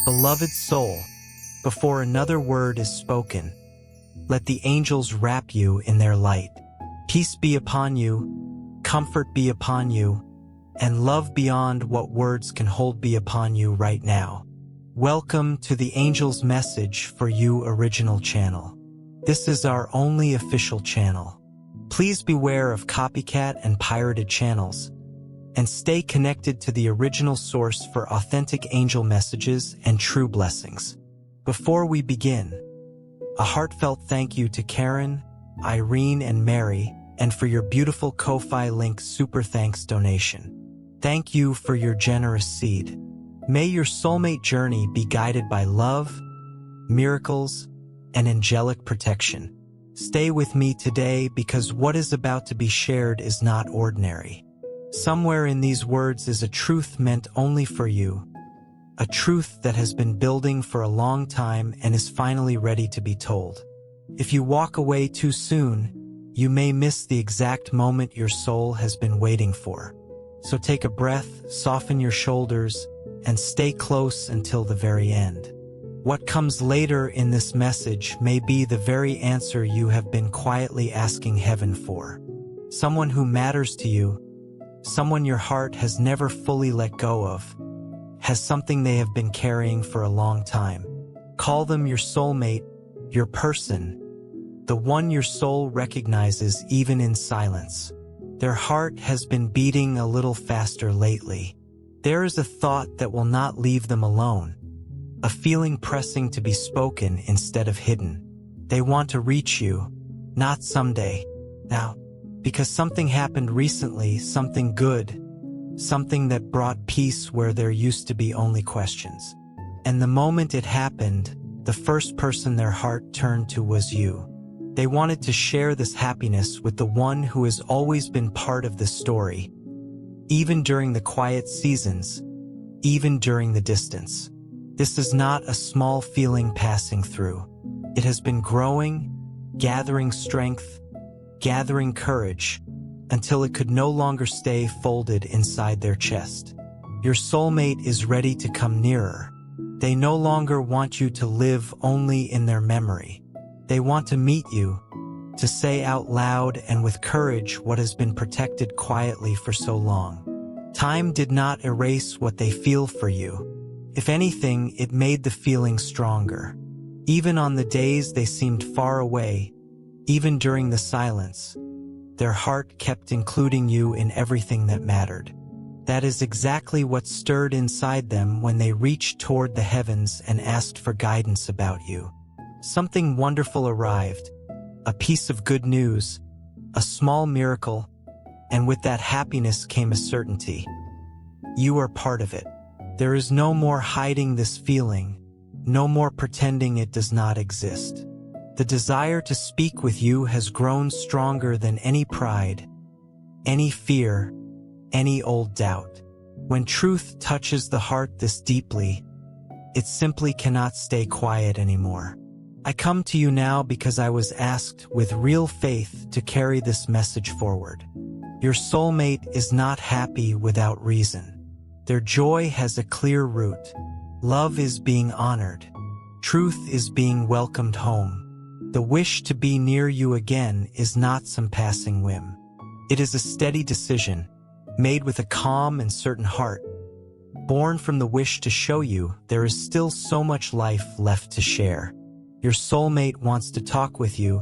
Beloved soul, before another word is spoken, let the angels wrap you in their light. Peace be upon you, comfort be upon you, and love beyond what words can hold be upon you right now. Welcome to the Angel's Message for You original channel. This is our only official channel. Please beware of copycat and pirated channels, and stay connected to the original source for authentic angel messages and true blessings. Before we begin, a heartfelt thank you to Karen, Irene, and Mary, and for your beautiful Ko-Fi link super thanks donation. Thank you for your generous seed. May your soulmate journey be guided by love, miracles, and angelic protection. Stay with me today because what is about to be shared is not ordinary. Somewhere in these words is a truth meant only for you, a truth that has been building for a long time and is finally ready to be told. If you walk away too soon, you may miss the exact moment your soul has been waiting for. So take a breath, soften your shoulders, and stay close until the very end. What comes later in this message may be the very answer you have been quietly asking heaven for. Someone who matters to you, someone your heart has never fully let go of, has something they have been carrying for a long time. Call them your soulmate, your person, the one your soul recognizes even in silence. Their heart has been beating a little faster lately. There is a thought that will not leave them alone, a feeling pressing to be spoken instead of hidden. They want to reach you, not someday, now. Because something happened recently, something good, something that brought peace where there used to be only questions. And the moment it happened, the first person their heart turned to was you. They wanted to share this happiness with the one who has always been part of the story, even during the quiet seasons, even during the distance. This is not a small feeling passing through. It has been growing, gathering strength, gathering courage, until it could no longer stay folded inside their chest. Your soulmate is ready to come nearer. They no longer want you to live only in their memory. They want to meet you, to say out loud and with courage what has been protected quietly for so long. Time did not erase what they feel for you. If anything, it made the feeling stronger. Even on the days they seemed far away, even during the silence, their heart kept including you in everything that mattered. That is exactly what stirred inside them when they reached toward the heavens and asked for guidance about you. Something wonderful arrived, a piece of good news, a small miracle, and with that happiness came a certainty. You are part of it. There is no more hiding this feeling, no more pretending it does not exist. The desire to speak with you has grown stronger than any pride, any fear, any old doubt. When truth touches the heart this deeply, it simply cannot stay quiet anymore. I come to you now because I was asked with real faith to carry this message forward. Your soulmate is not happy without reason. Their joy has a clear root. Love is being honored. Truth is being welcomed home. The wish to be near you again is not some passing whim. It is a steady decision, made with a calm and certain heart, born from the wish to show you there is still so much life left to share. Your soulmate wants to talk with you,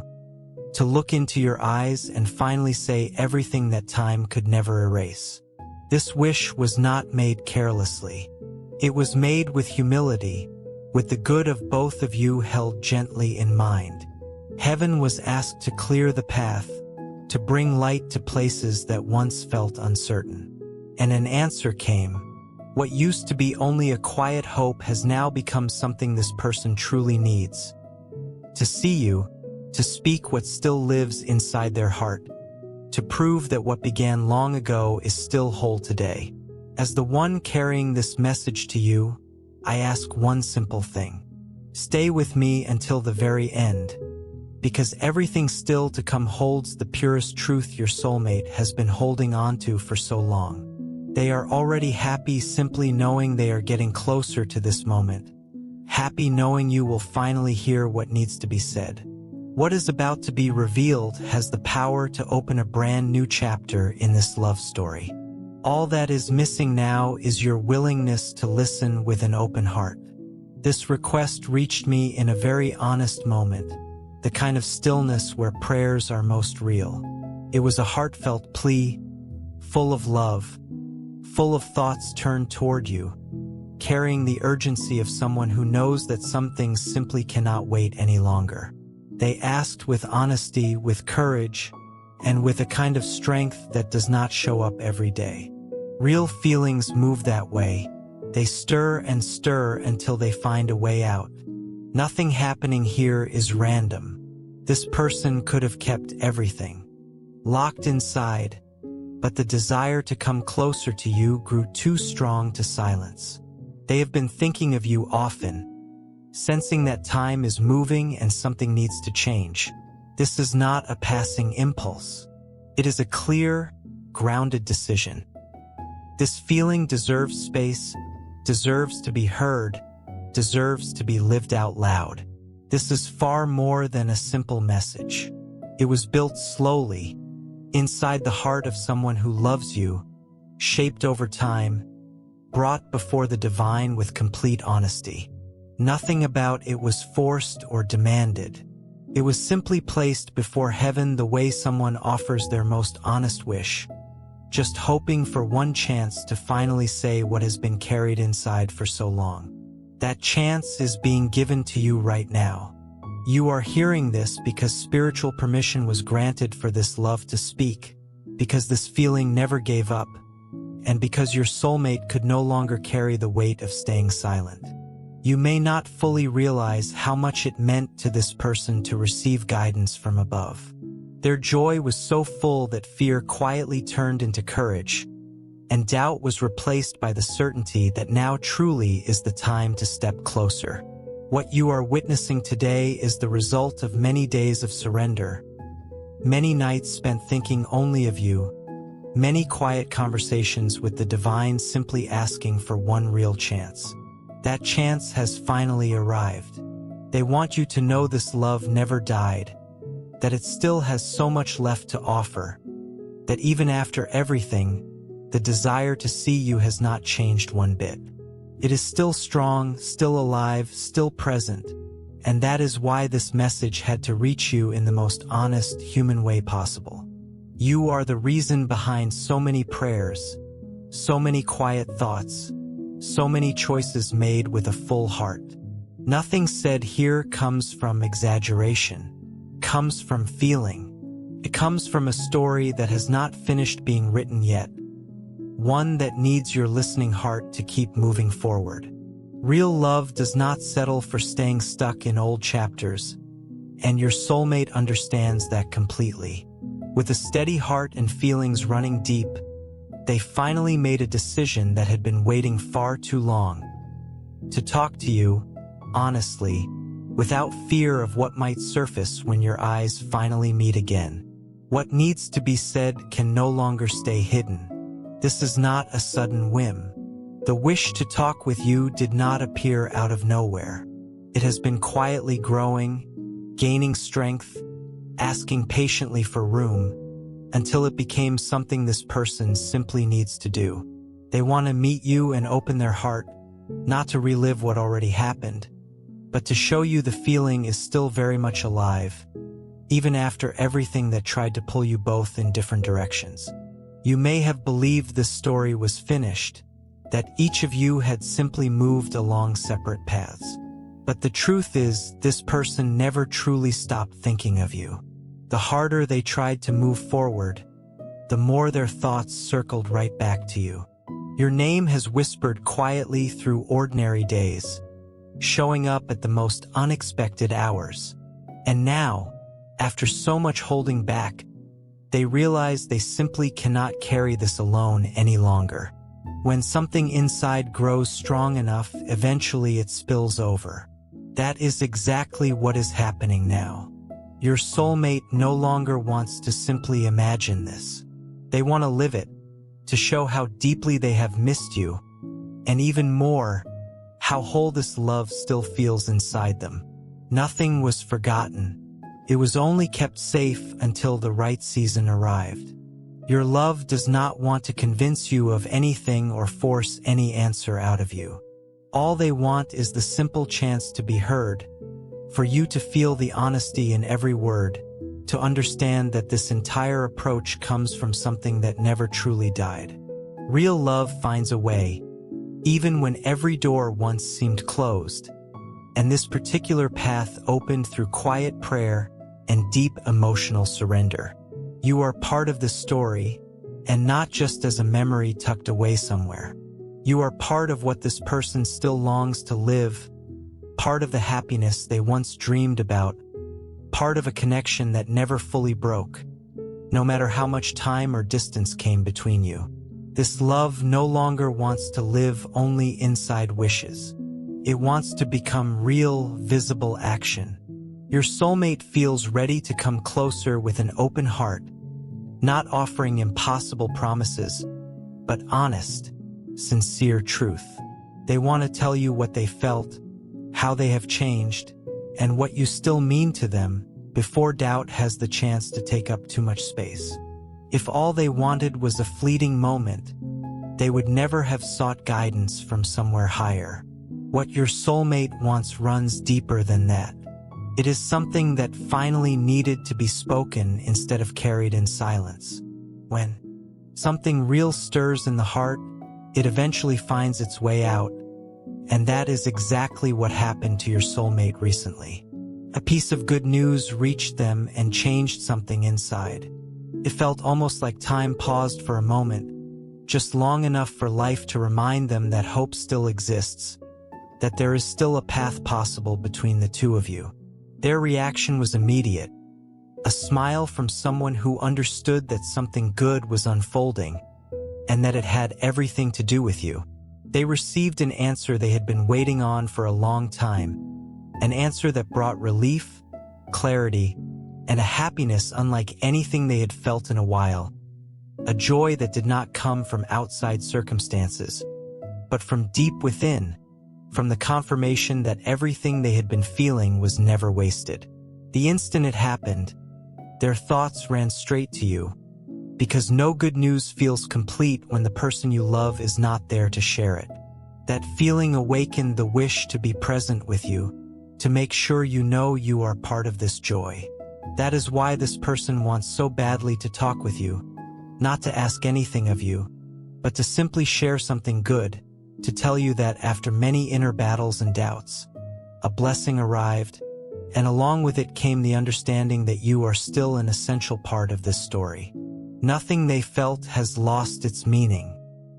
to look into your eyes and finally say everything that time could never erase. This wish was not made carelessly. It was made with humility, with the good of both of you held gently in mind. Heaven was asked to clear the path, to bring light to places that once felt uncertain. And an answer came. What used to be only a quiet hope has now become something this person truly needs. To see you, to speak what still lives inside their heart, to prove that what began long ago is still whole today. As the one carrying this message to you, I ask one simple thing. Stay with me until the very end, because everything still to come holds the purest truth your soulmate has been holding on to for so long. They are already happy simply knowing they are getting closer to this moment, happy knowing you will finally hear what needs to be said. What is about to be revealed has the power to open a brand new chapter in this love story. All that is missing now is your willingness to listen with an open heart. This request reached me in a very honest moment, the kind of stillness where prayers are most real. It was a heartfelt plea, full of love, full of thoughts turned toward you, carrying the urgency of someone who knows that some things simply cannot wait any longer. They asked with honesty, with courage, and with a kind of strength that does not show up every day. Real feelings move that way. They stir and stir until they find a way out. Nothing happening here is random. This person could have kept everything locked inside, but the desire to come closer to you grew too strong to silence. They have been thinking of you often, sensing that time is moving and something needs to change. This is not a passing impulse. It is a clear, grounded decision. This feeling deserves space, deserves to be heard, deserves to be lived out loud. This is far more than a simple message. It was built slowly, inside the heart of someone who loves you, shaped over time, brought before the divine with complete honesty. Nothing about it was forced or demanded. It was simply placed before heaven the way someone offers their most honest wish, just hoping for one chance to finally say what has been carried inside for so long. That chance is being given to you right now. You are hearing this because spiritual permission was granted for this love to speak, because this feeling never gave up, and because your soulmate could no longer carry the weight of staying silent. You may not fully realize how much it meant to this person to receive guidance from above. Their joy was so full that fear quietly turned into courage, and doubt was replaced by the certainty that now truly is the time to step closer. What you are witnessing today is the result of many days of surrender, many nights spent thinking only of you, many quiet conversations with the divine simply asking for one real chance. That chance has finally arrived. They want you to know this love never died, that it still has so much left to offer, that even after everything, the desire to see you has not changed one bit. It is still strong, still alive, still present, and that is why this message had to reach you in the most honest, human way possible. You are the reason behind so many prayers, so many quiet thoughts, so many choices made with a full heart. Nothing said here comes from exaggeration, comes from feeling. It comes from a story that has not finished being written yet, one that needs your listening heart to keep moving forward. Real love does not settle for staying stuck in old chapters, and your soulmate understands that completely. With a steady heart and feelings running deep, they finally made a decision that had been waiting far too long. To talk to you, honestly, without fear of what might surface when your eyes finally meet again. What needs to be said can no longer stay hidden. This is not a sudden whim. The wish to talk with you did not appear out of nowhere. It has been quietly growing, gaining strength, asking patiently for room, until it became something this person simply needs to do. They want to meet you and open their heart, not to relive what already happened, but to show you the feeling is still very much alive, even after everything that tried to pull you both in different directions. You may have believed this story was finished, that each of you had simply moved along separate paths. But the truth is, this person never truly stopped thinking of you. The harder they tried to move forward, the more their thoughts circled right back to you. Your name has whispered quietly through ordinary days, showing up at the most unexpected hours. And now, after so much holding back, they realize they simply cannot carry this alone any longer. When something inside grows strong enough, eventually it spills over. That is exactly what is happening now. Your soulmate no longer wants to simply imagine this. They want to live it, to show how deeply they have missed you, and even more, how whole this love still feels inside them. Nothing was forgotten. It was only kept safe until the right season arrived. Your love does not want to convince you of anything or force any answer out of you. All they want is the simple chance to be heard, for you to feel the honesty in every word, to understand that this entire approach comes from something that never truly died. Real love finds a way, even when every door once seemed closed, and this particular path opened through quiet prayer and deep emotional surrender. You are part of the story, and not just as a memory tucked away somewhere. You are part of what this person still longs to live, part of the happiness they once dreamed about, part of a connection that never fully broke, no matter how much time or distance came between you. This love no longer wants to live only inside wishes. It wants to become real, visible action. Your soulmate feels ready to come closer with an open heart, not offering impossible promises, but honest, sincere truth. They want to tell you what they felt, how they have changed, and what you still mean to them before doubt has the chance to take up too much space. If all they wanted was a fleeting moment, they would never have sought guidance from somewhere higher. What your soulmate wants runs deeper than that. It is something that finally needed to be spoken instead of carried in silence. When something real stirs in the heart, it eventually finds its way out, and that is exactly what happened to your soulmate recently. A piece of good news reached them and changed something inside. It felt almost like time paused for a moment, just long enough for life to remind them that hope still exists, that there is still a path possible between the two of you. Their reaction was immediate, a smile from someone who understood that something good was unfolding, and that it had everything to do with you. They received an answer they had been waiting on for a long time, an answer that brought relief, clarity, and a happiness unlike anything they had felt in a while, a joy that did not come from outside circumstances, but from deep within, from the confirmation that everything they had been feeling was never wasted. The instant it happened, their thoughts ran straight to you, because no good news feels complete when the person you love is not there to share it. That feeling awakened the wish to be present with you, to make sure you know you are part of this joy. That is why this person wants so badly to talk with you, not to ask anything of you, but to simply share something good, to tell you that after many inner battles and doubts, a blessing arrived, and along with it came the understanding that you are still an essential part of this story. Nothing they felt has lost its meaning.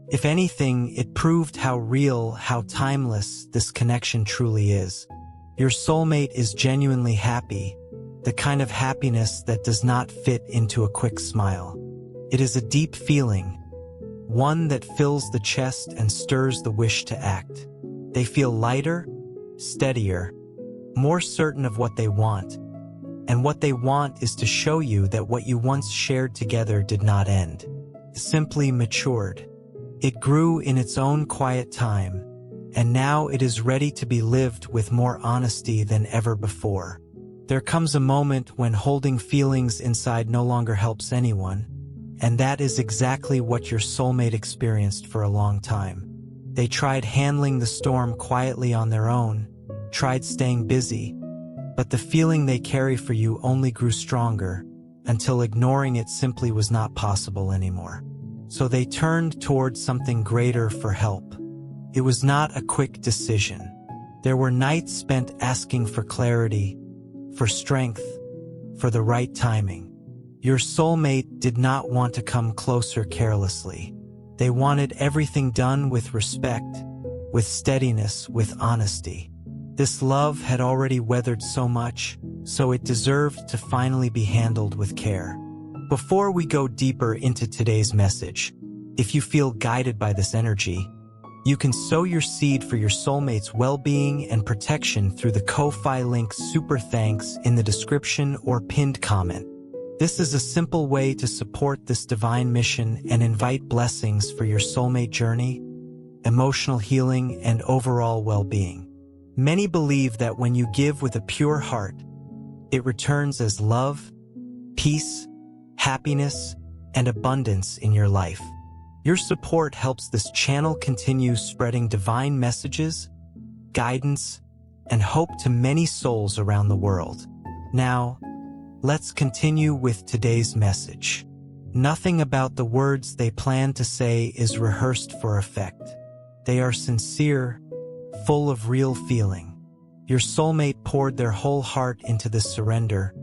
If anything, it proved how real, how timeless this connection truly is. Your soulmate is genuinely happy, the kind of happiness that does not fit into a quick smile. It is a deep feeling, one that fills the chest and stirs the wish to act. They feel lighter, steadier, more certain of what they want, and what they want is to show you that what you once shared together did not end. It simply matured. It grew in its own quiet time, and now it is ready to be lived with more honesty than ever before. There comes a moment when holding feelings inside no longer helps anyone, and that is exactly what your soulmate experienced for a long time. They tried handling the storm quietly on their own, tried staying busy, but the feeling they carry for you only grew stronger, until ignoring it simply was not possible anymore. So they turned towards something greater for help. It was not a quick decision. There were nights spent asking for clarity, for strength, for the right timing. Your soulmate did not want to come closer carelessly. They wanted everything done with respect, with steadiness, with honesty. This love had already weathered so much, so it deserved to finally be handled with care. Before we go deeper into today's message, if you feel guided by this energy, you can sow your seed for your soulmate's well-being and protection through the Ko-Fi link Super Thanks in the description or pinned comment. This is a simple way to support this divine mission and invite blessings for your soulmate journey. emotional healing, and overall well-being. Many believe that when you give with a pure heart, it returns as love, peace, happiness, and abundance in your life. Your support helps this channel continue spreading divine messages, guidance, and hope to many souls around the world. Now, let's continue with today's message. Nothing about the words they plan to say is rehearsed for effect. They are sincere, full of real feeling. Your soulmate poured their whole heart into this surrender,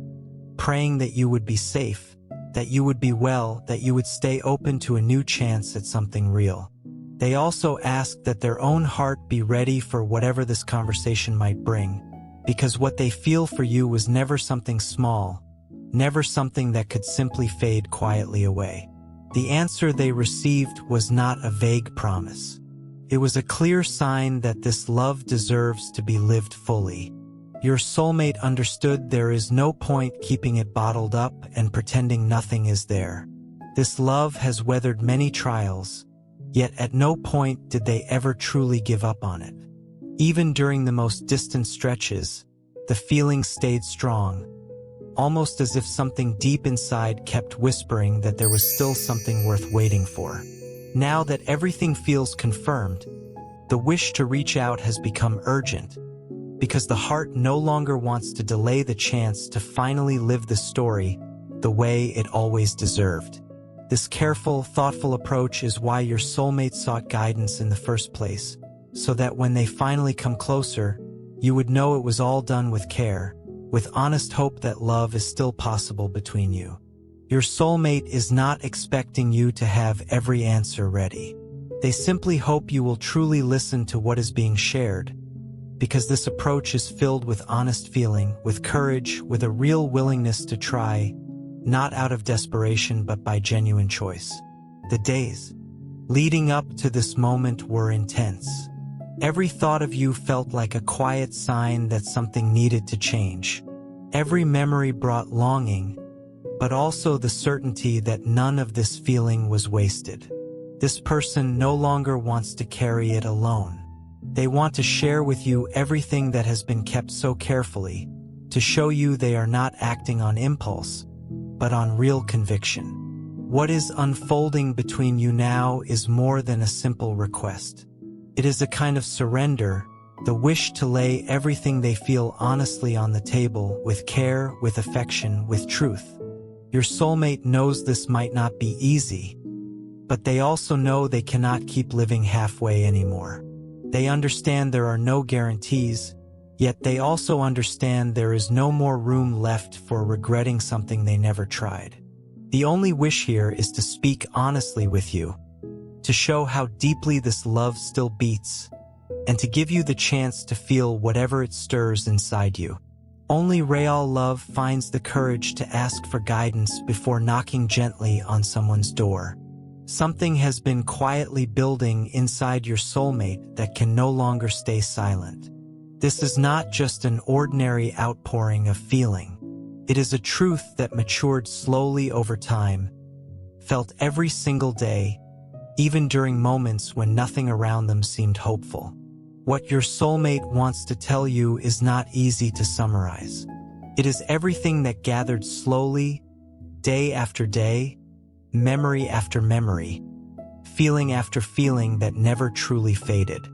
praying that you would be safe, that you would be well, that you would stay open to a new chance at something real. They also asked that their own heart be ready for whatever this conversation might bring, because what they feel for you was never something small, never something that could simply fade quietly away. The answer they received was not a vague promise. It was a clear sign that this love deserves to be lived fully. Your soulmate understood there is no point keeping it bottled up and pretending nothing is there. This love has weathered many trials, yet at no point did they ever truly give up on it. Even during the most distant stretches, the feeling stayed strong, almost as if something deep inside kept whispering that there was still something worth waiting for. Now that everything feels confirmed, the wish to reach out has become urgent, because the heart no longer wants to delay the chance to finally live the story the way it always deserved. This careful, thoughtful approach is why your soulmate sought guidance in the first place, so that when they finally come closer, you would know it was all done with care, with honest hope that love is still possible between you. Your soulmate is not expecting you to have every answer ready. They simply hope you will truly listen to what is being shared, because this approach is filled with honest feeling, with courage, with a real willingness to try, not out of desperation but by genuine choice. The days leading up to this moment were intense. Every thought of you felt like a quiet sign that something needed to change. Every memory brought longing, but also the certainty that none of this feeling was wasted. This person no longer wants to carry it alone. They want to share with you everything that has been kept so carefully, to show you they are not acting on impulse, but on real conviction. What is unfolding between you now is more than a simple request. It is a kind of surrender, the wish to lay everything they feel honestly on the table, with care, with affection, with truth. Your soulmate knows this might not be easy, but they also know they cannot keep living halfway anymore. They understand there are no guarantees, yet they also understand there is no more room left for regretting something they never tried. The only wish here is to speak honestly with you, to show how deeply this love still beats, and to give you the chance to feel whatever it stirs inside you. Only real love finds the courage to ask for guidance before knocking gently on someone's door. Something has been quietly building inside your soulmate that can no longer stay silent. This is not just an ordinary outpouring of feeling. It is a truth that matured slowly over time, felt every single day, even during moments when nothing around them seemed hopeful. What your soulmate wants to tell you is not easy to summarize. It is everything that gathered slowly, day after day, memory after memory, feeling after feeling that never truly faded.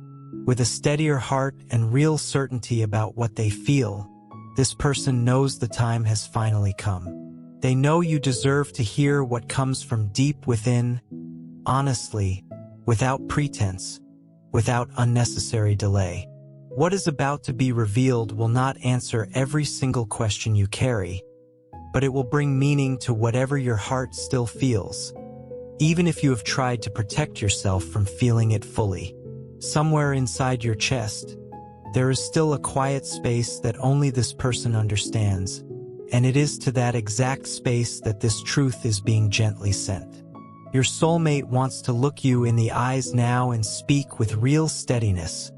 With a steadier heart and real certainty about what they feel, this person knows the time has finally come. They know you deserve to hear what comes from deep within, honestly, without pretense, without unnecessary delay. What is about to be revealed will not answer every single question you carry, but it will bring meaning to whatever your heart still feels, even if you have tried to protect yourself from feeling it fully. Somewhere inside your chest, there is still a quiet space that only this person understands, and it is to that exact space that this truth is being gently sent. Your soulmate wants to look you in the eyes now and speak with real steadiness,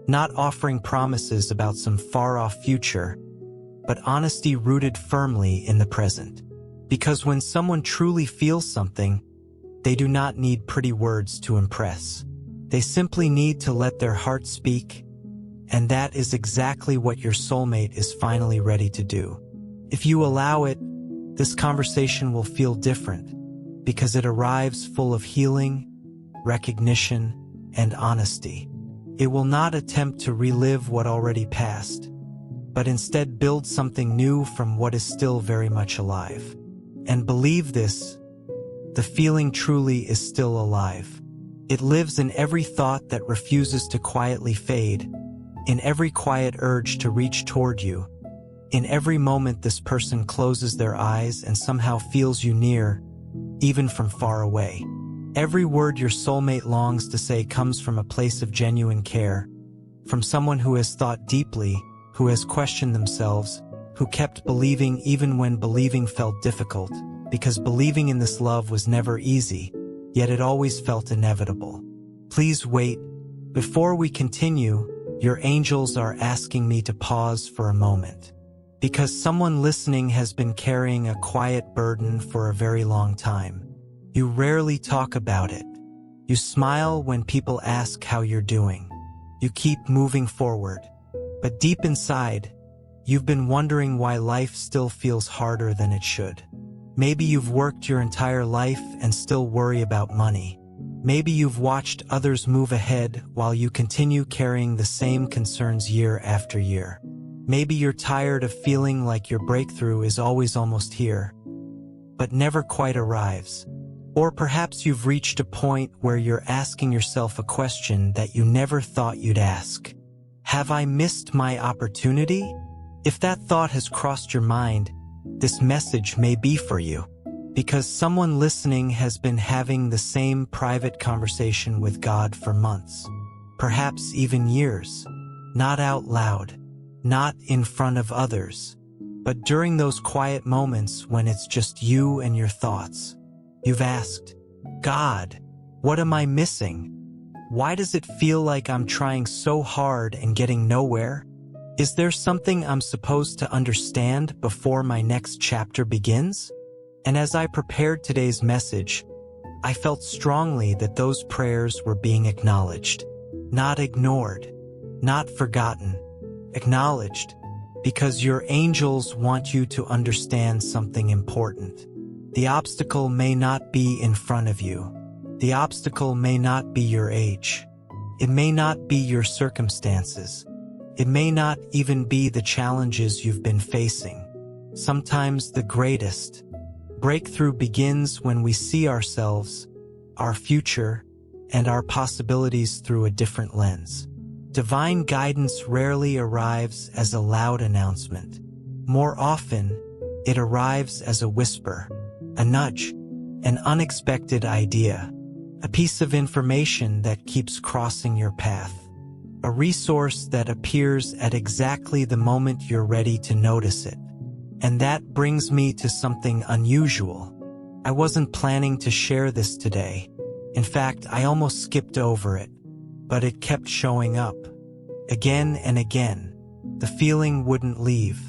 not offering promises about some far-off future, but honesty rooted firmly in the present. Because when someone truly feels something, they do not need pretty words to impress. They simply need to let their heart speak, and that is exactly what your soulmate is finally ready to do. If you allow it, this conversation will feel different, because it arrives full of healing, recognition, and honesty. It will not attempt to relive what already passed, but instead build something new from what is still very much alive. And believe this, the feeling truly is still alive. It lives in every thought that refuses to quietly fade, in every quiet urge to reach toward you, in every moment this person closes their eyes and somehow feels you near, even from far away. Every word your soulmate longs to say comes from a place of genuine care, from someone who has thought deeply, who has questioned themselves, who kept believing even when believing felt difficult, because believing in this love was never easy, yet it always felt inevitable. Please wait. Before we continue, your angels are asking me to pause for a moment, because someone listening has been carrying a quiet burden for a very long time. You rarely talk about it. You smile when people ask how you're doing. You keep moving forward. But deep inside, you've been wondering why life still feels harder than it should. Maybe you've worked your entire life and still worry about money. Maybe you've watched others move ahead while you continue carrying the same concerns year after year. Maybe you're tired of feeling like your breakthrough is always almost here, but never quite arrives. Or perhaps you've reached a point where you're asking yourself a question that you never thought you'd ask. Have I missed my opportunity? If that thought has crossed your mind, this message may be for you, because someone listening has been having the same private conversation with God for months, perhaps even years, not out loud, not in front of others, but during those quiet moments when it's just you and your thoughts. You've asked, God, what am I missing? Why does it feel like I'm trying so hard and getting nowhere? Is there something I'm supposed to understand before my next chapter begins? And as I prepared today's message, I felt strongly that those prayers were being acknowledged, not ignored, not forgotten, acknowledged, because your angels want you to understand something important. The obstacle may not be in front of you. The obstacle may not be your age. It may not be your circumstances. It may not even be the challenges you've been facing. Sometimes the greatest breakthrough begins when we see ourselves, our future, and our possibilities through a different lens. Divine guidance rarely arrives as a loud announcement. More often, it arrives as a whisper, a nudge, an unexpected idea, a piece of information that keeps crossing your path, a resource that appears at exactly the moment you're ready to notice it. And that brings me to something unusual. I wasn't planning to share this today. In fact, I almost skipped over it, but it kept showing up. Again and again, the feeling wouldn't leave.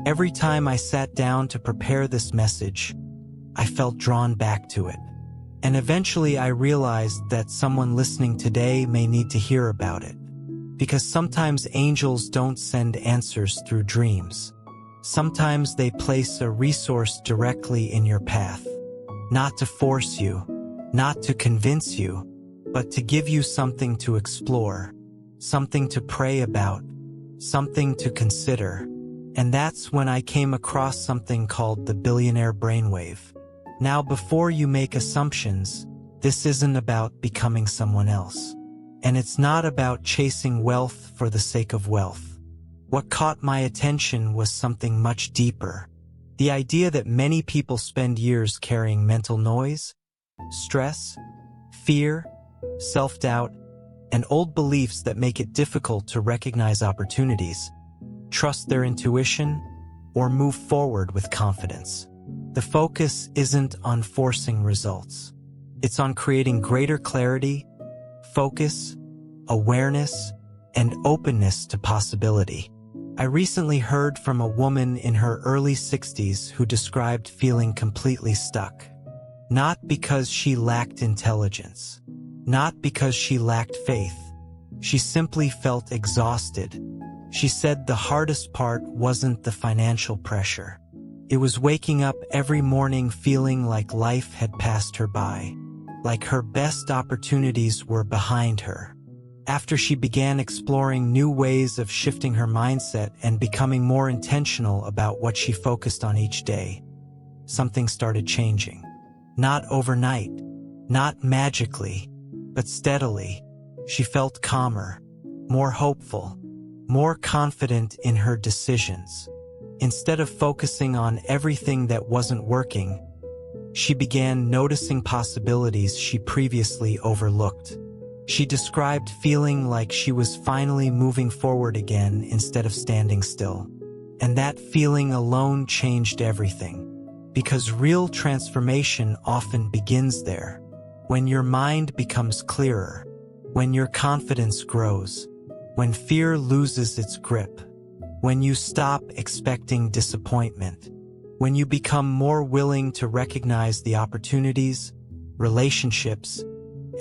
Every time I sat down to prepare this message, I felt drawn back to it. And eventually I realized that someone listening today may need to hear about it. Because sometimes angels don't send answers through dreams. Sometimes they place a resource directly in your path. Not to force you, not to convince you, but to give you something to explore, something to pray about, something to consider. And that's when I came across something called the billionaire brainwave. Now, before you make assumptions, this isn't about becoming someone else. And it's not about chasing wealth for the sake of wealth. What caught my attention was something much deeper. The idea that many people spend years carrying mental noise, stress, fear, self-doubt, and old beliefs that make it difficult to recognize opportunities, trust their intuition, or move forward with confidence. The focus isn't on forcing results. It's on creating greater clarity, focus, awareness, and openness to possibility. I recently heard from a woman in her early 60s who described feeling completely stuck. Not because she lacked intelligence, Not because she lacked faith. She simply felt exhausted. She said the hardest part wasn't the financial pressure. It was waking up every morning feeling like life had passed her by, like her best opportunities were behind her. After she began exploring new ways of shifting her mindset and becoming more intentional about what she focused on each day, something started changing. Not overnight, not magically, but steadily. She felt calmer, more hopeful, more confident in her decisions. Instead of focusing on everything that wasn't working, she began noticing possibilities she previously overlooked. She described feeling like she was finally moving forward again instead of standing still. And that feeling alone changed everything. Because real transformation often begins there. When your mind becomes clearer, when your confidence grows, when fear loses its grip, when you stop expecting disappointment, when you become more willing to recognize the opportunities, relationships,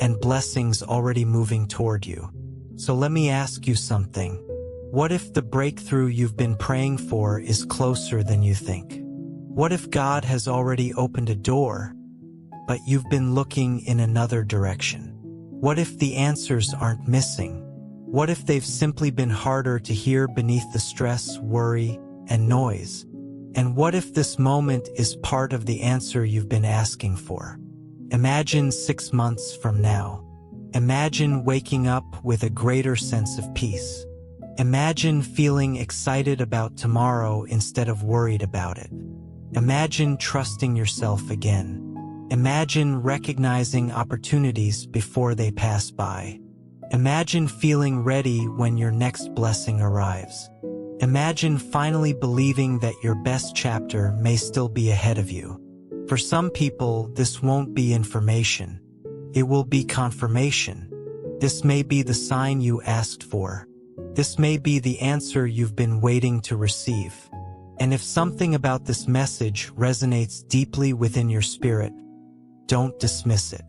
and blessings already moving toward you. So let me ask you something. What if the breakthrough you've been praying for is closer than you think? What if God has already opened a door, but you've been looking in another direction? What if the answers aren't missing? What if they've simply been harder to hear beneath the stress, worry, and noise? And what if this moment is part of the answer you've been asking for? Imagine 6 months from now. Imagine waking up with a greater sense of peace. Imagine feeling excited about tomorrow instead of worried about it. Imagine trusting yourself again. Imagine recognizing opportunities before they pass by. Imagine feeling ready when your next blessing arrives. Imagine finally believing that your best chapter may still be ahead of you. For some people, this won't be information. It will be confirmation. This may be the sign you asked for. This may be the answer you've been waiting to receive. And if something about this message resonates deeply within your spirit, don't dismiss it.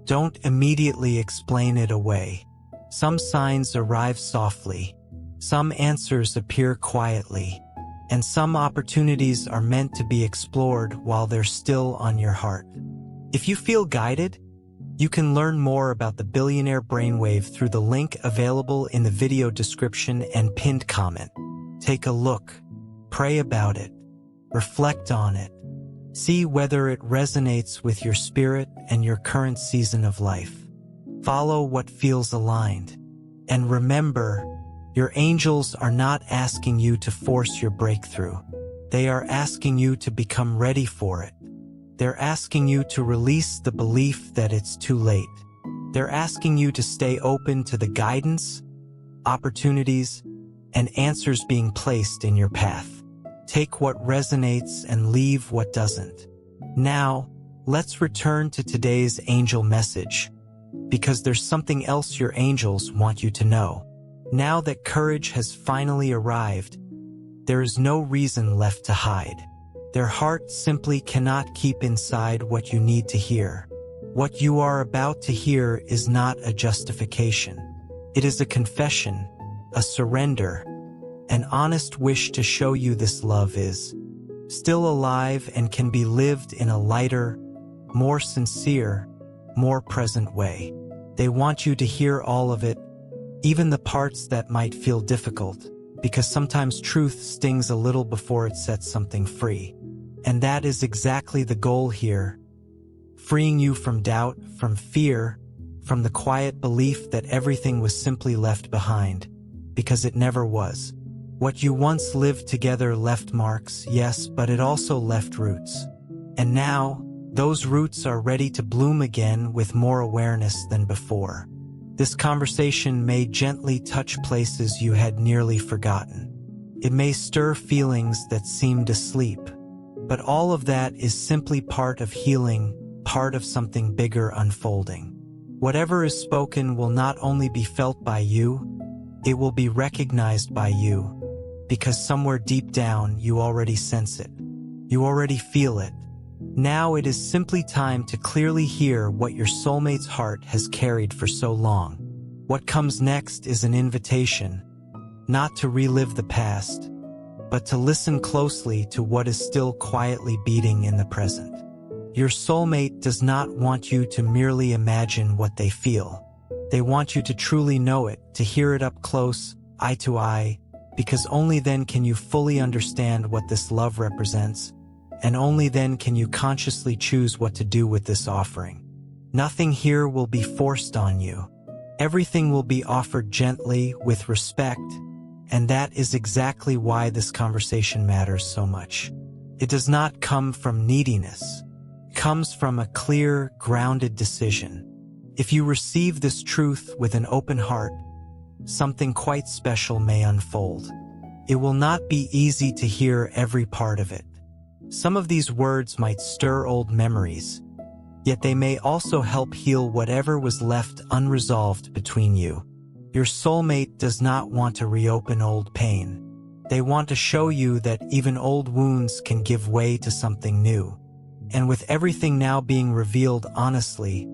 Don't immediately explain it away. Some signs arrive softly. Some answers appear quietly. And some opportunities are meant to be explored while they're still on your heart. If you feel guided, you can learn more about the Billionaire Brainwave through the link available in the video description and pinned comment. Take a look, pray about it, reflect on it, see whether it resonates with your spirit and your current season of life. Follow what feels aligned. And remember, your angels are not asking you to force your breakthrough. They are asking you to become ready for it. They're asking you to release the belief that it's too late. They're asking you to stay open to the guidance, opportunities, and answers being placed in your path. Take what resonates and leave what doesn't. Now, let's return to today's angel message, because there's something else your angels want you to know. Now that courage has finally arrived, there is no reason left to hide. Their heart simply cannot keep inside what you need to hear. What you are about to hear is not a justification. It is a confession, a surrender, an honest wish to show you this love is still alive and can be lived in a lighter, more sincere, more present way. They want you to hear all of it, even the parts that might feel difficult, because sometimes truth stings a little before it sets something free. And that is exactly the goal here, freeing you from doubt, from fear, from the quiet belief that everything was simply left behind, because it never was. What you once lived together left marks, yes, but it also left roots. And now, those roots are ready to bloom again with more awareness than before. This conversation may gently touch places you had nearly forgotten. It may stir feelings that seemed asleep. But all of that is simply part of healing, part of something bigger unfolding. Whatever is spoken will not only be felt by you, it will be recognized by you, because somewhere deep down you already sense it. You already feel it. Now it is simply time to clearly hear what your soulmate's heart has carried for so long. What comes next is an invitation, not to relive the past, but to listen closely to what is still quietly beating in the present. Your soulmate does not want you to merely imagine what they feel. They want you to truly know it, to hear it up close, eye to eye, because only then can you fully understand what this love represents, and only then can you consciously choose what to do with this offering. Nothing here will be forced on you. Everything will be offered gently, with respect, and that is exactly why this conversation matters so much. It does not come from neediness. It comes from a clear, grounded decision. If you receive this truth with an open heart, something quite special may unfold. It will not be easy to hear every part of it. Some of these words might stir old memories, yet they may also help heal whatever was left unresolved between you. Your soulmate does not want to reopen old pain. They want to show you that even old wounds can give way to something new. And with everything now being revealed honestly,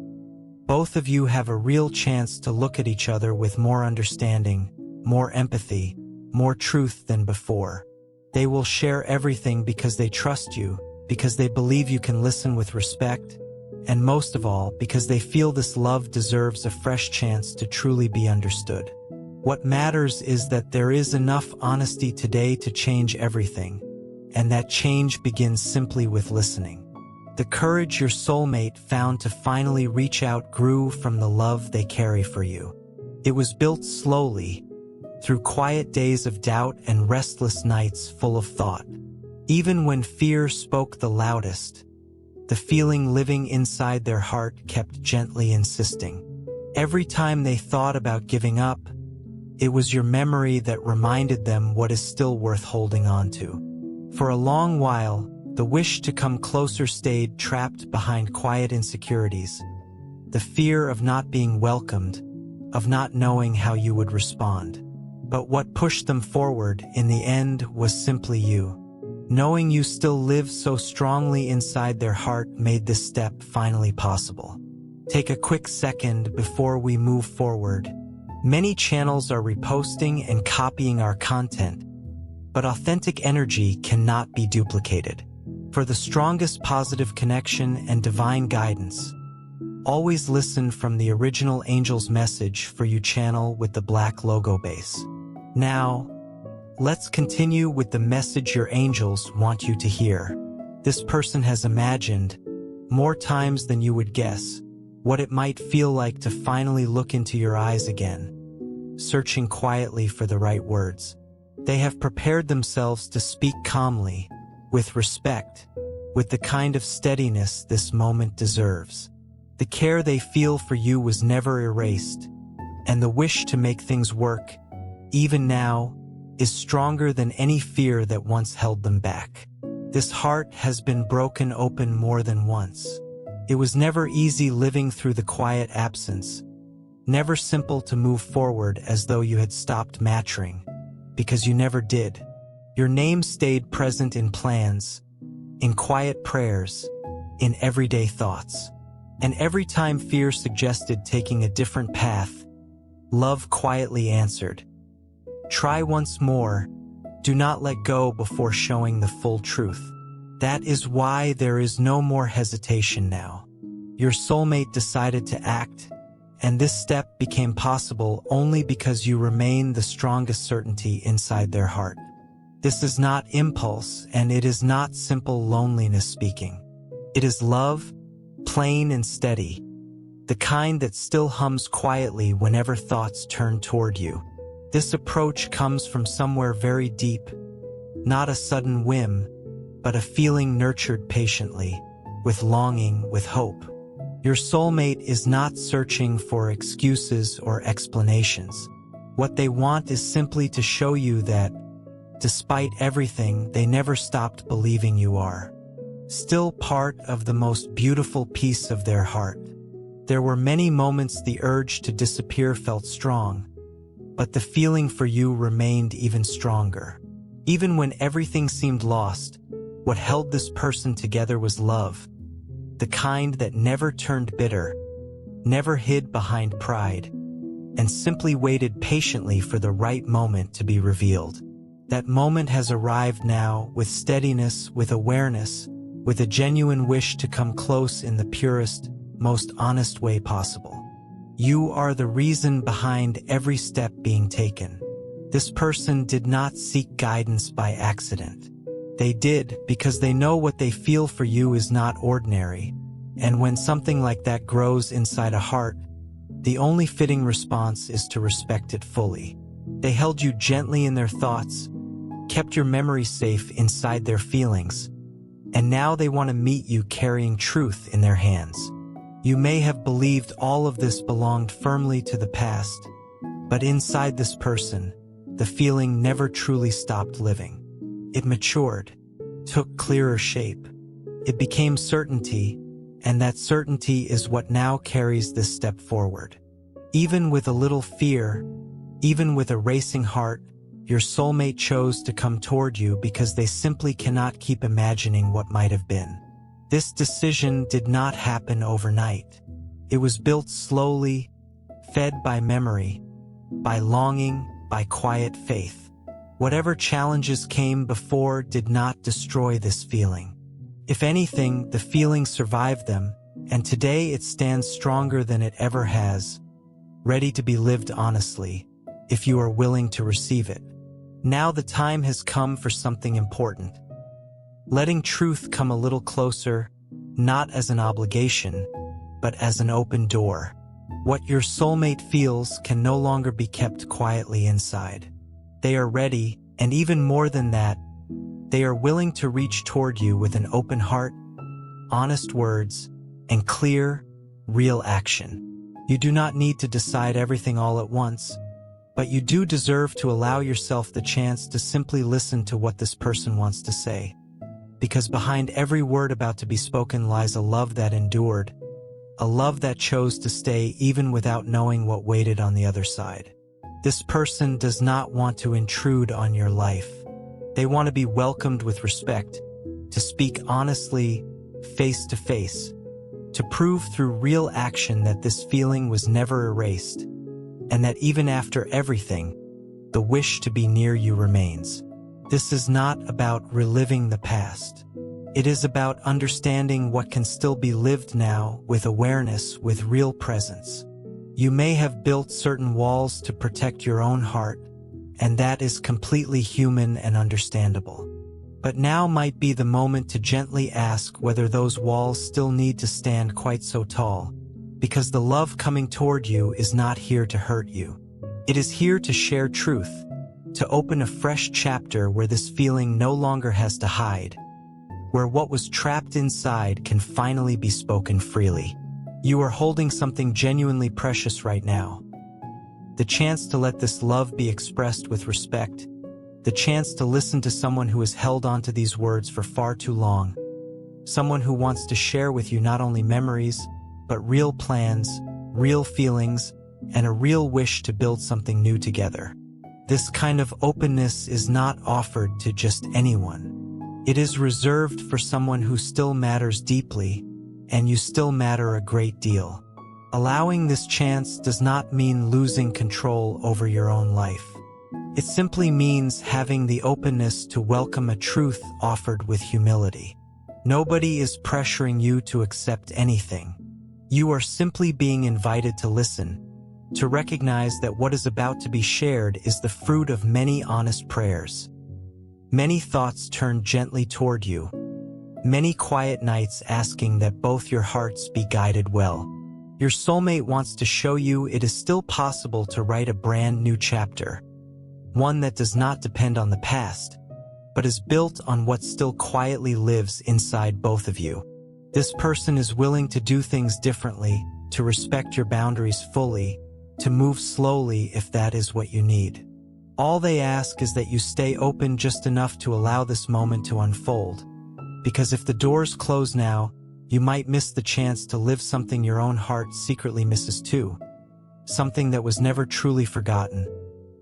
both of you have a real chance to look at each other with more understanding, more empathy, more truth than before. They will share everything because they trust you, because they believe you can listen with respect, and most of all, because they feel this love deserves a fresh chance to truly be understood. What matters is that there is enough honesty today to change everything, and that change begins simply with listening. The courage your soulmate found to finally reach out grew from the love they carry for you. It was built slowly, through quiet days of doubt and restless nights full of thought. Even when fear spoke the loudest, the feeling living inside their heart kept gently insisting. Every time they thought about giving up, it was your memory that reminded them what is still worth holding on to. For a long while, the wish to come closer stayed trapped behind quiet insecurities, the fear of not being welcomed, of not knowing how you would respond. But what pushed them forward in the end was simply you. Knowing you still live so strongly inside their heart made this step finally possible. Take a quick second before we move forward. Many channels are reposting and copying our content, but authentic energy cannot be duplicated. For the strongest positive connection and divine guidance, always listen from the original Angel's Message for You channel with the black logo base. Now, let's continue with the message your angels want you to hear. This person has imagined, more times than you would guess, what it might feel like to finally look into your eyes again, searching quietly for the right words. They have prepared themselves to speak calmly, with respect, with the kind of steadiness this moment deserves. The care they feel for you was never erased, and the wish to make things work, even now, is stronger than any fear that once held them back. This heart has been broken open more than once. It was never easy living through the quiet absence, never simple to move forward as though you had stopped mattering, because you never did. Your name stayed present in plans, in quiet prayers, in everyday thoughts. And every time fear suggested taking a different path, love quietly answered, "Try once more. Do not let go before showing the full truth." That is why there is no more hesitation now. Your soulmate decided to act, and this step became possible only because you remain the strongest certainty inside their heart. This is not impulse, and it is not simple loneliness speaking. It is love, plain and steady, the kind that still hums quietly whenever thoughts turn toward you. This approach comes from somewhere very deep, not a sudden whim, but a feeling nurtured patiently, with longing, with hope. Your soulmate is not searching for excuses or explanations. What they want is simply to show you that, despite everything, they never stopped believing you are still part of the most beautiful piece of their heart. There were many moments the urge to disappear felt strong, but the feeling for you remained even stronger. Even when everything seemed lost, What held this person together was love, the kind that never turned bitter, never hid behind pride, and simply waited patiently for the right moment to be revealed. That moment has arrived now, with steadiness, with awareness, with a genuine wish to come close in the purest, most honest way possible. You are the reason behind every step being taken. This person did not seek guidance by accident. They did because they know what they feel for you is not ordinary, and when something like that grows inside a heart, the only fitting response is to respect it fully. They held you gently in their thoughts, kept your memory safe inside their feelings, and now they want to meet you carrying truth in their hands. You may have believed all of this belonged firmly to the past, but inside this person, the feeling never truly stopped living. It matured, took clearer shape. It became certainty, and that certainty is what now carries this step forward. Even with a little fear, even with a racing heart, your soulmate chose to come toward you because they simply cannot keep imagining what might have been. This decision did not happen overnight. It was built slowly, fed by memory, by longing, by quiet faith. Whatever challenges came before did not destroy this feeling. If anything, the feeling survived them, and today it stands stronger than it ever has, ready to be lived honestly, if you are willing to receive it. Now the time has come for something important. Letting truth come a little closer, not as an obligation, but as an open door. What your soulmate feels can no longer be kept quietly inside. They are ready, and even more than that, they are willing to reach toward you with an open heart, honest words, and clear, real action. You do not need to decide everything all at once, but you do deserve to allow yourself the chance to simply listen to what this person wants to say. Because behind every word about to be spoken lies a love that endured, a love that chose to stay even without knowing what waited on the other side. This person does not want to intrude on your life. They want to be welcomed with respect, to speak honestly, face to face, to prove through real action that this feeling was never erased, and that even after everything, the wish to be near you remains. This is not about reliving the past. It is about understanding what can still be lived now with awareness, with real presence. You may have built certain walls to protect your own heart, and that is completely human and understandable. But now might be the moment to gently ask whether those walls still need to stand quite so tall, because the love coming toward you is not here to hurt you. It is here to share truth, to open a fresh chapter where this feeling no longer has to hide, where what was trapped inside can finally be spoken freely. You are holding something genuinely precious right now. The chance to let this love be expressed with respect, the chance to listen to someone who has held on to these words for far too long, someone who wants to share with you not only memories, but real plans, real feelings, and a real wish to build something new together. This kind of openness is not offered to just anyone. It is reserved for someone who still matters deeply, and you still matter a great deal. Allowing this chance does not mean losing control over your own life. It simply means having the openness to welcome a truth offered with humility. Nobody is pressuring you to accept anything. You are simply being invited to listen, to recognize that what is about to be shared is the fruit of many honest prayers. Many thoughts turned gently toward you. Many quiet nights asking that both your hearts be guided well. Your soulmate wants to show you it is still possible to write a brand new chapter, one that does not depend on the past, but is built on what still quietly lives inside both of you. This person is willing to do things differently, to respect your boundaries fully, to move slowly if that is what you need. All they ask is that you stay open just enough to allow this moment to unfold, because if the doors close now, you might miss the chance to live something your own heart secretly misses too. Something that was never truly forgotten.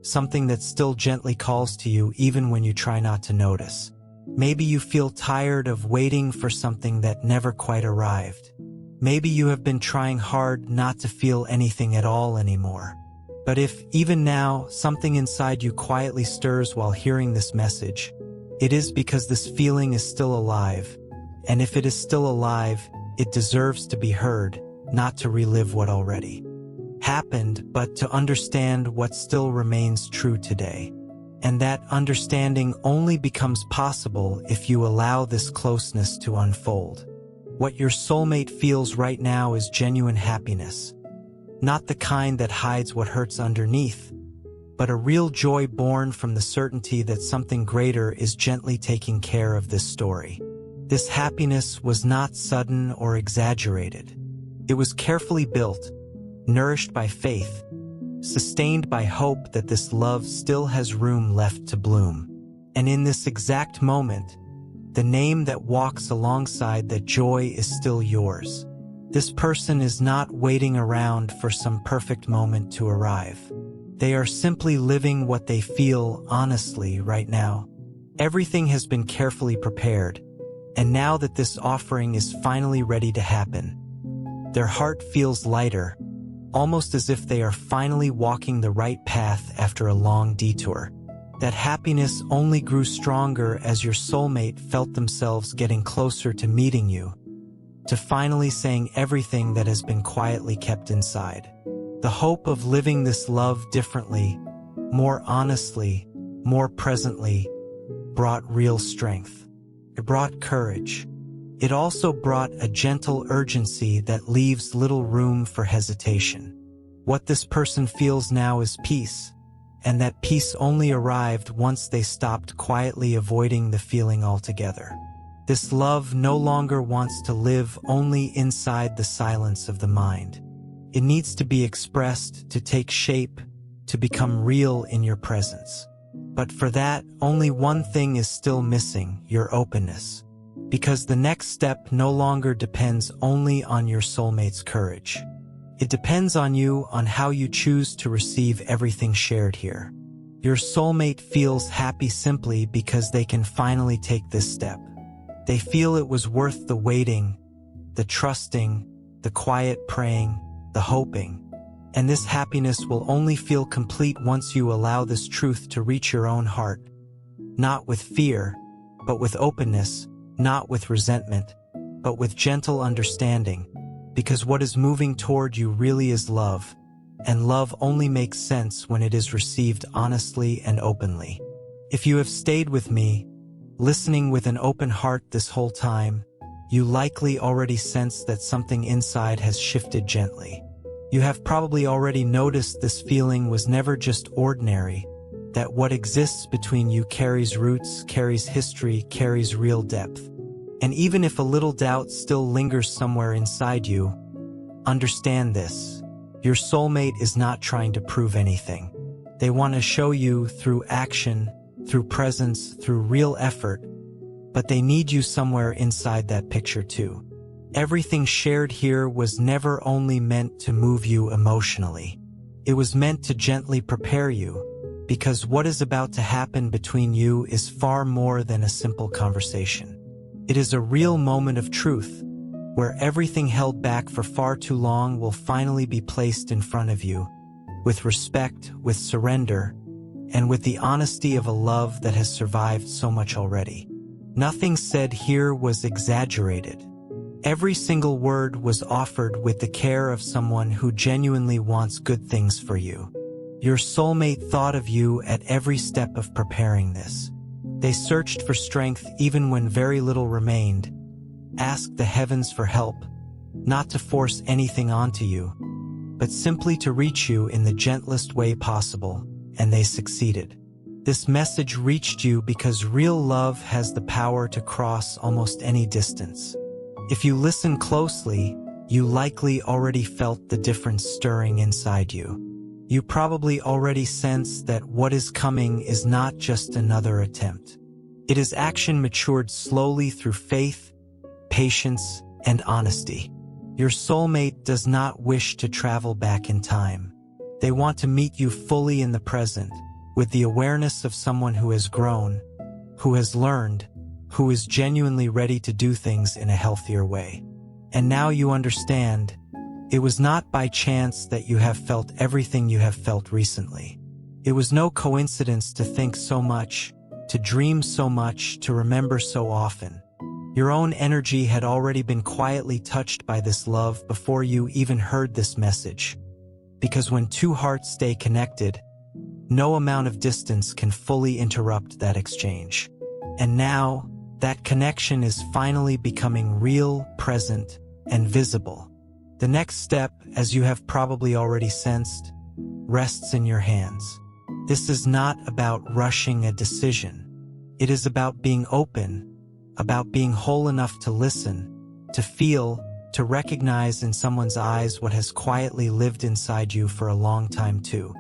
Something that still gently calls to you even when you try not to notice. Maybe you feel tired of waiting for something that never quite arrived. Maybe you have been trying hard not to feel anything at all anymore. But if, even now, something inside you quietly stirs while hearing this message, it is because this feeling is still alive. And if it is still alive, it deserves to be heard, not to relive what already happened, but to understand what still remains true today. And that understanding only becomes possible if you allow this closeness to unfold. What your soulmate feels right now is genuine happiness. Not the kind that hides what hurts underneath, but a real joy born from the certainty that something greater is gently taking care of this story. This happiness was not sudden or exaggerated. It was carefully built, nourished by faith, sustained by hope that this love still has room left to bloom. And in this exact moment, the name that walks alongside that joy is still yours. This person is not waiting around for some perfect moment to arrive. They are simply living what they feel honestly right now. Everything has been carefully prepared, and now that this offering is finally ready to happen, their heart feels lighter, almost as if they are finally walking the right path after a long detour. That happiness only grew stronger as your soulmate felt themselves getting closer to meeting you, to finally saying everything that has been quietly kept inside. The hope of living this love differently, more honestly, more presently, brought real strength. It brought courage. It also brought a gentle urgency that leaves little room for hesitation. What this person feels now is peace, and that peace only arrived once they stopped quietly avoiding the feeling altogether. This love no longer wants to live only inside the silence of the mind. It needs to be expressed, to take shape, to become real in your presence. But for that, only one thing is still missing: your openness. Because the next step no longer depends only on your soulmate's courage. It depends on you, on how you choose to receive everything shared here. Your soulmate feels happy simply because they can finally take this step. They feel it was worth the waiting, the trusting, the quiet praying, the hoping. And this happiness will only feel complete once you allow this truth to reach your own heart. Not with fear, but with openness. Not with resentment, but with gentle understanding, because what is moving toward you really is love, and love only makes sense when it is received honestly and openly. If you have stayed with me, listening with an open heart this whole time, you likely already sense that something inside has shifted gently. You have probably already noticed this feeling was never just ordinary, that what exists between you carries roots, carries history, carries real depth. And even if a little doubt still lingers somewhere inside you, understand this: your soulmate is not trying to prove anything. They want to show you through action, through presence, through real effort, but they need you somewhere inside that picture too. Everything shared here was never only meant to move you emotionally. It was meant to gently prepare you, because what is about to happen between you is far more than a simple conversation. It is a real moment of truth, where everything held back for far too long will finally be placed in front of you, with respect, with surrender, and with the honesty of a love that has survived so much already. Nothing said here was exaggerated. Every single word was offered with the care of someone who genuinely wants good things for you. Your soulmate thought of you at every step of preparing this. They searched for strength even when very little remained, asked the heavens for help, not to force anything onto you, but simply to reach you in the gentlest way possible, and they succeeded. This message reached you because real love has the power to cross almost any distance. If you listen closely, you likely already felt the difference stirring inside you. You probably already sense that what is coming is not just another attempt. It is action matured slowly through faith, patience, and honesty. Your soulmate does not wish to travel back in time. They want to meet you fully in the present, with the awareness of someone who has grown, who has learned, who is genuinely ready to do things in a healthier way. And now you understand, it was not by chance that you have felt everything you have felt recently. It was no coincidence to think so much, to dream so much, to remember so often. Your own energy had already been quietly touched by this love before you even heard this message. Because when two hearts stay connected, no amount of distance can fully interrupt that exchange. And now, that connection is finally becoming real, present, and visible. The next step, as you have probably already sensed, rests in your hands. This is not about rushing a decision. It is about being open, about being whole enough to listen, to feel, to recognize in someone's eyes what has quietly lived inside you for a long time too.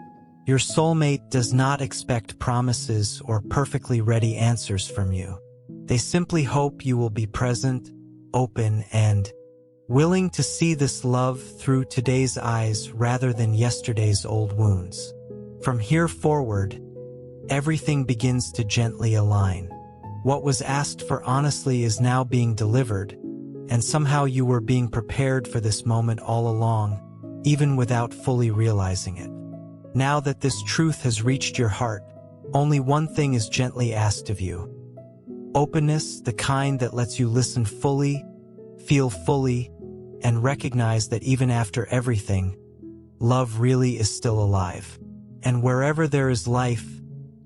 Your soulmate does not expect promises or perfectly ready answers from you. They simply hope you will be present, open, and willing to see this love through today's eyes rather than yesterday's old wounds. From here forward, everything begins to gently align. What was asked for honestly is now being delivered, and somehow you were being prepared for this moment all along, even without fully realizing it. Now that this truth has reached your heart, only one thing is gently asked of you. Openness, the kind that lets you listen fully, feel fully, and recognize that even after everything, love really is still alive. And wherever there is life,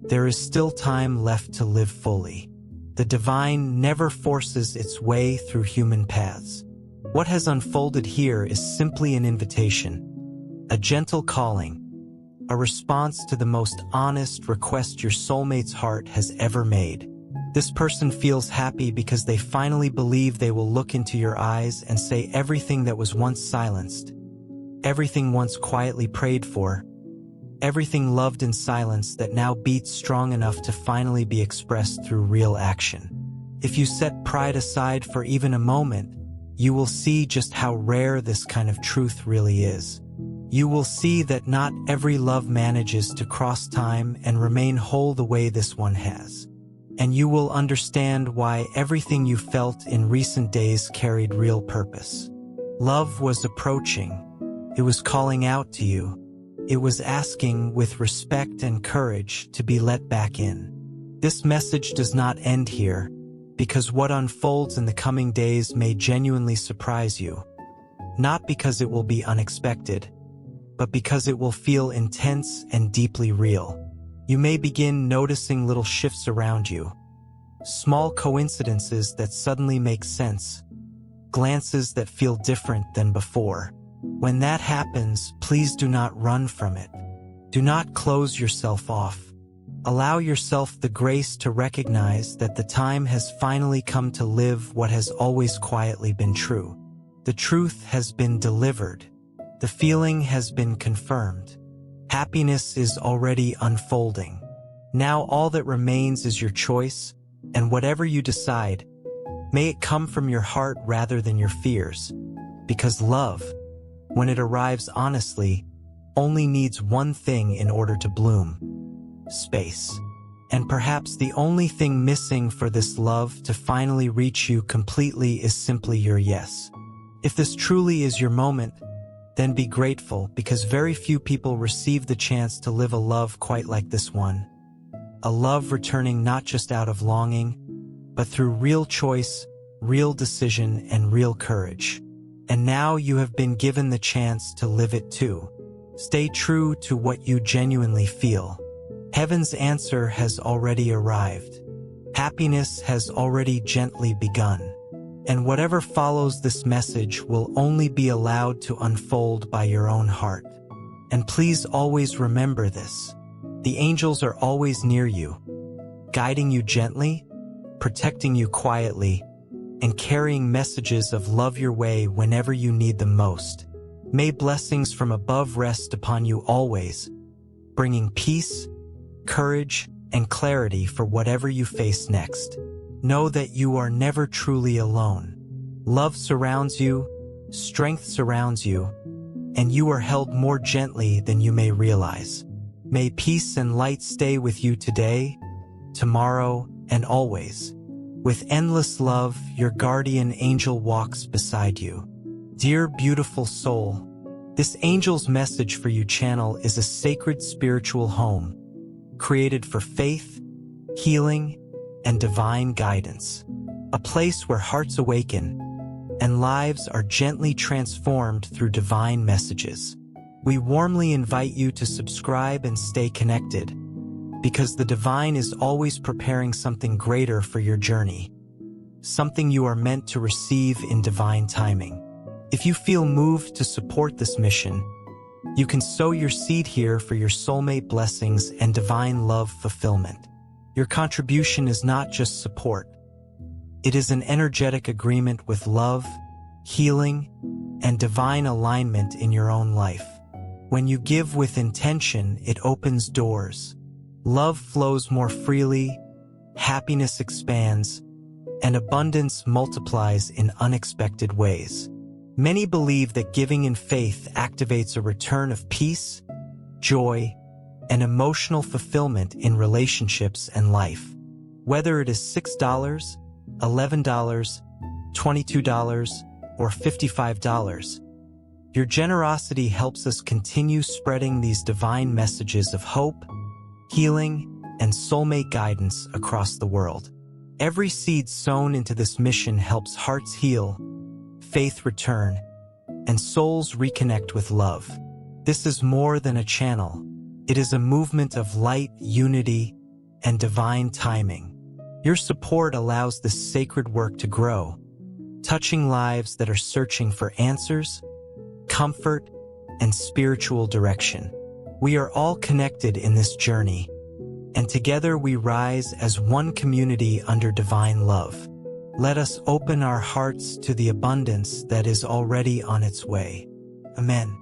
there is still time left to live fully. The divine never forces its way through human paths. What has unfolded here is simply an invitation, a gentle calling, a response to the most honest request your soulmate's heart has ever made. This person feels happy because they finally believe they will look into your eyes and say everything that was once silenced, everything once quietly prayed for, everything loved in silence that now beats strong enough to finally be expressed through real action. If you set pride aside for even a moment, you will see just how rare this kind of truth really is. You will see that not every love manages to cross time and remain whole the way this one has. And you will understand why everything you felt in recent days carried real purpose. Love was approaching. It was calling out to you. It was asking with respect and courage to be let back in. This message does not end here, because what unfolds in the coming days may genuinely surprise you. Not because it will be unexpected, but because it will feel intense and deeply real. You may begin noticing little shifts around you, small coincidences that suddenly make sense, glances that feel different than before. When that happens, please do not run from it. Do not close yourself off. Allow yourself the grace to recognize that the time has finally come to live what has always quietly been true. The truth has been delivered. The feeling has been confirmed. Happiness is already unfolding. Now all that remains is your choice, and whatever you decide, may it come from your heart rather than your fears. Because love, when it arrives honestly, only needs one thing in order to bloom: space. And perhaps the only thing missing for this love to finally reach you completely is simply your yes. If this truly is your moment, then be grateful, because very few people receive the chance to live a love quite like this one. A love returning not just out of longing, but through real choice, real decision, and real courage. And now you have been given the chance to live it too. Stay true to what you genuinely feel. Heaven's answer has already arrived. Happiness has already gently begun. And whatever follows this message will only be allowed to unfold by your own heart. And please always remember this. The angels are always near you, guiding you gently, protecting you quietly, and carrying messages of love your way whenever you need them most. May blessings from above rest upon you always, bringing peace, courage, and clarity for whatever you face next. Know that you are never truly alone. Love surrounds you, strength surrounds you, and you are held more gently than you may realize. May peace and light stay with you today, tomorrow, and always. With endless love, your guardian angel walks beside you. Dear beautiful soul, this angel's message for you channel is a sacred spiritual home, created for faith, healing, and divine guidance. A place where hearts awaken and lives are gently transformed through divine messages. We warmly invite you to subscribe and stay connected, because the divine is always preparing something greater for your journey, something you are meant to receive in divine timing. If you feel moved to support this mission, you can sow your seed here for your soulmate blessings and divine love fulfillment. Your contribution is not just support. It is an energetic agreement with love, healing, and divine alignment in your own life. When you give with intention, it opens doors. Love flows more freely, happiness expands, and abundance multiplies in unexpected ways. Many believe that giving in faith activates a return of peace, joy, and emotional fulfillment in relationships and life. Whether it is $6, $11, $22, or $55, your generosity helps us continue spreading these divine messages of hope, healing, and soulmate guidance across the world. Every seed sown into this mission helps hearts heal, faith return, and souls reconnect with love. This is more than a channel. It is a movement of light, unity, and divine timing. Your support allows this sacred work to grow, touching lives that are searching for answers, comfort, and spiritual direction. We are all connected in this journey, and together we rise as one community under divine love. Let us open our hearts to the abundance that is already on its way. Amen.